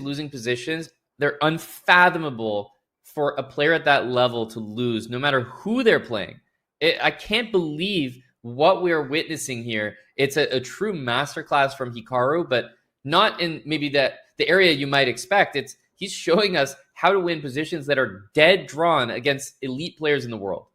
losing positions, they're unfathomable for a player at that level to lose, no matter who they're playing. I can't believe what we are witnessing here. It's a true masterclass from Hikaru, but not in maybe the area you might expect. He's showing us how to win positions that are dead drawn against elite players in the world.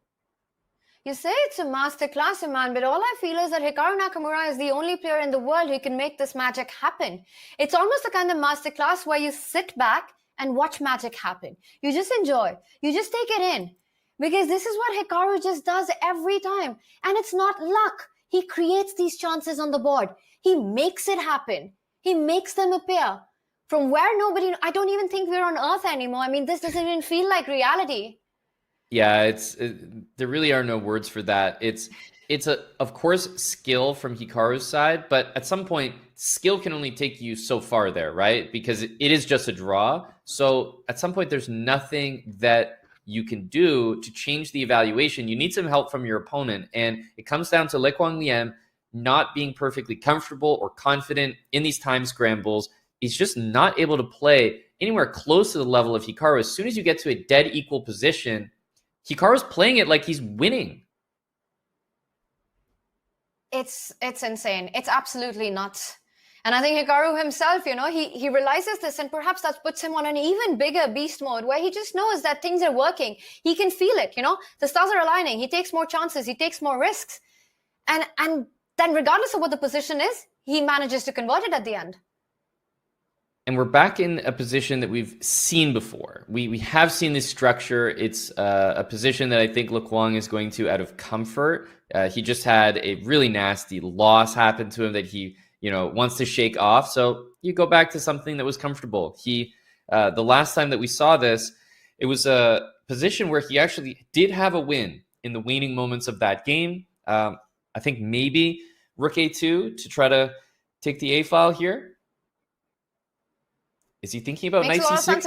You say it's a masterclass, man, but all I feel is that Hikaru Nakamura is the only player in the world who can make this magic happen. It's almost the kind of masterclass where you sit back and watch magic happen. You just enjoy. You just take it in. Because this is what Hikaru just does every time. And it's not luck. He creates these chances on the board. He makes it happen. He makes them appear. From where I don't even think we're on Earth anymore. I mean, this doesn't even feel like reality. Yeah, there really are no words for that. It's of course skill from Hikaru's side, but at some point skill can only take you so far there, right? Because it is just a draw. So at some point there's nothing that you can do to change the evaluation. You need some help from your opponent, and it comes down to Quang Liem not being perfectly comfortable or confident in these time scrambles. He's just not able to play anywhere close to the level of Hikaru. As soon as you get to a dead equal position, Hikaru's playing it like he's winning. It's insane. It's absolutely nuts. And I think Hikaru himself, he realizes this, and perhaps that puts him on an even bigger beast mode where he just knows that things are working. He can feel it, the stars are aligning. He takes more chances. He takes more risks. And then regardless of what the position is, he manages to convert it at the end. And we're back in a position that we've seen before. We have seen this structure. It's a position that I think Quang is going to out of comfort. He just had a really nasty loss happen to him that he wants to shake off. So you go back to something that was comfortable. The last time that we saw this, it was a position where he actually did have a win in the waning moments of that game. I think maybe Rook A2 to try to take the A file here. Is he thinking about Knight C6? It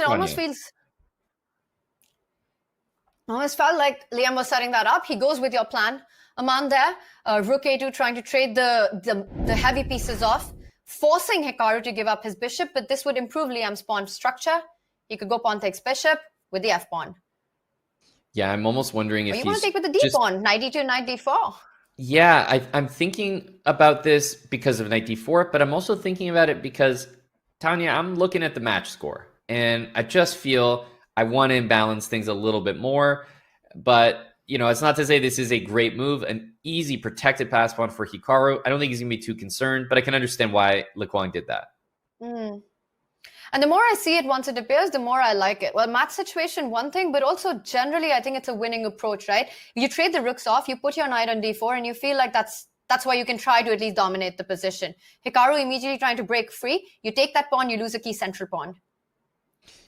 almost felt like Liem was setting that up. He goes with your plan. Aman there, Rook A2 trying to trade the heavy pieces off, forcing Hikaru to give up his bishop, but this would improve Liem's pawn structure. He could go pawn takes bishop with the F pawn. Yeah, I'm almost wondering if you want to take with the D pawn, Knight D2, Knight D4. Yeah, I'm thinking about this because of Knight D4, but I'm also thinking about it because, Tanya, I'm looking at the match score, and I just feel I want to imbalance things a little bit more. But, it's not to say this is a great move, an easy protected pass pawn for Hikaru. I don't think he's going to be too concerned, but I can understand why Quang did that. And the more I see it once it appears, the more I like it. Well, match situation, one thing, but also generally, I think it's a winning approach, right? You trade the rooks off, you put your knight on D4, and you feel like that's why you can try to at least dominate the position. Hikaru immediately trying to break free. You take that pawn, you lose a key central pawn.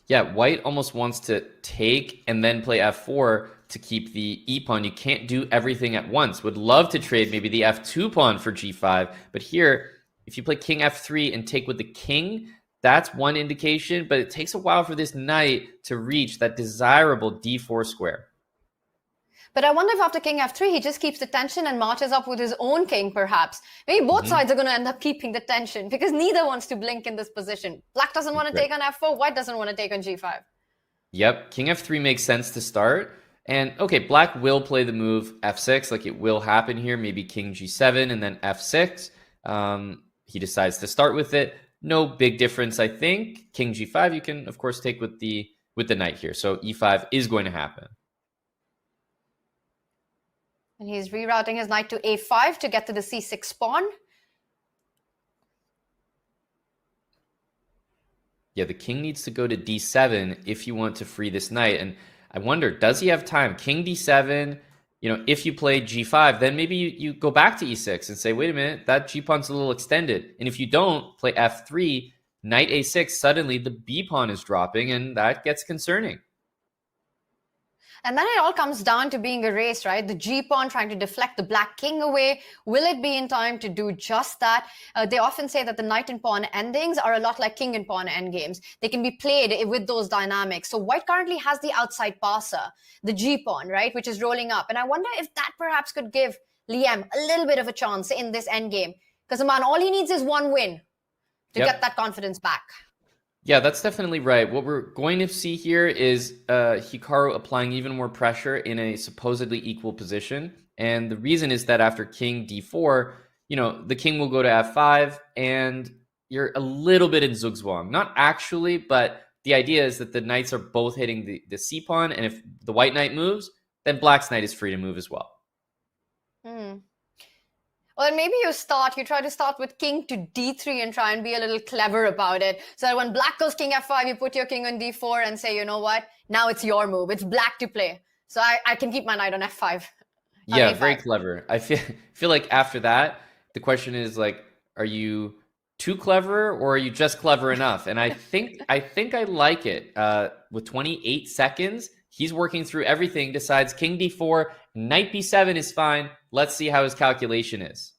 Yeah, white almost wants to take and then play F4 to keep the E pawn. You can't do everything at once. Would love to trade maybe the F2 pawn for G5. But here, if you play King F3 and take with the king, that's one indication. But it takes a while for this knight to reach that desirable D4 square. But I wonder if after King F3, he just keeps the tension and marches up with his own king, perhaps. Maybe both sides are going to end up keeping the tension because neither wants to blink in this position. Black doesn't want to take on F4. White doesn't want to take on G5. Yep. King F3 makes sense to start. And, okay, Black will play the move F6. Like, it will happen here. Maybe King G7 and then F6. He decides to start with it. No big difference, I think. King G5, you can, of course, take with the knight here. So E5 is going to happen. And he's rerouting his knight to A5 to get to the C6 pawn. Yeah, the king needs to go to D7 if you want to free this knight. And I wonder, does he have time? King D7, if you play G5, then maybe you go back to E6 and say, wait a minute, that G pawn's a little extended. And if you don't, play F3, knight A6, suddenly the B pawn is dropping, and that gets concerning. And then it all comes down to being a race, right? The G pawn trying to deflect the black king away. Will it be in time to do just that? They often say that the knight and pawn endings are a lot like king and pawn endgames. They can be played with those dynamics. So white currently has the outside passer, the G pawn, right, which is rolling up. And I wonder if that perhaps could give Liem a little bit of a chance in this endgame. Because, man, all he needs is one win to get that confidence back. Yeah, that's definitely right. What we're going to see here is Hikaru applying even more pressure in a supposedly equal position. And the reason is that after king d4, the king will go to f5, and you're a little bit in zugzwang. Not actually, but the idea is that the knights are both hitting the c pawn, and if the white knight moves, then black's knight is free to move as well. Hmm. Or maybe you try to start with king to d3 and try and be a little clever about it. So that when black goes king f5, you put your king on d4 and say, you know what? Now it's your move. It's black to play. So I can keep my knight on f5. On Yeah, very a5. clever. I feel like after that, the question is like, are you too clever or are you just clever enough? And I think I like it. With 28 seconds, he's working through everything. Decides king d4, knight b7 is fine. Let's see how his calculation is.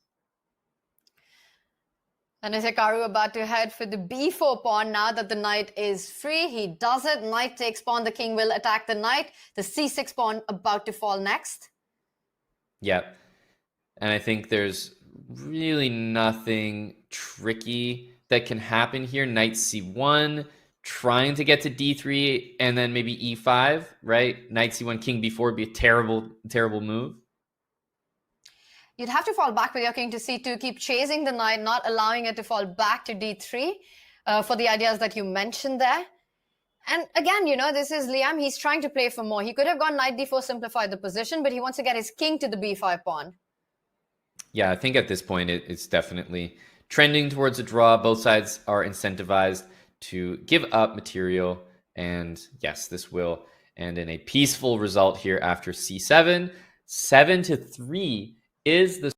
And is Hikaru about to head for the b4 pawn now that the knight is free? He does it. Knight takes pawn. The king will attack the knight. The c6 pawn about to fall next. Yep. And I think there's really nothing tricky that can happen here. Knight c1, trying to get to d3, and then maybe e5, right? Knight c1, king b4 would be a terrible, terrible move. You'd have to fall back with your king to c2, keep chasing the knight, not allowing it to fall back to d3 for the ideas that you mentioned there. And again, this is Liem. He's trying to play for more. He could have gone knight d4, simplified the position, but he wants to get his king to the b5 pawn. Yeah, I think at this point it's definitely trending towards a draw. Both sides are incentivized to give up material. And yes, this will end in a peaceful result here after c7. 7-3 is the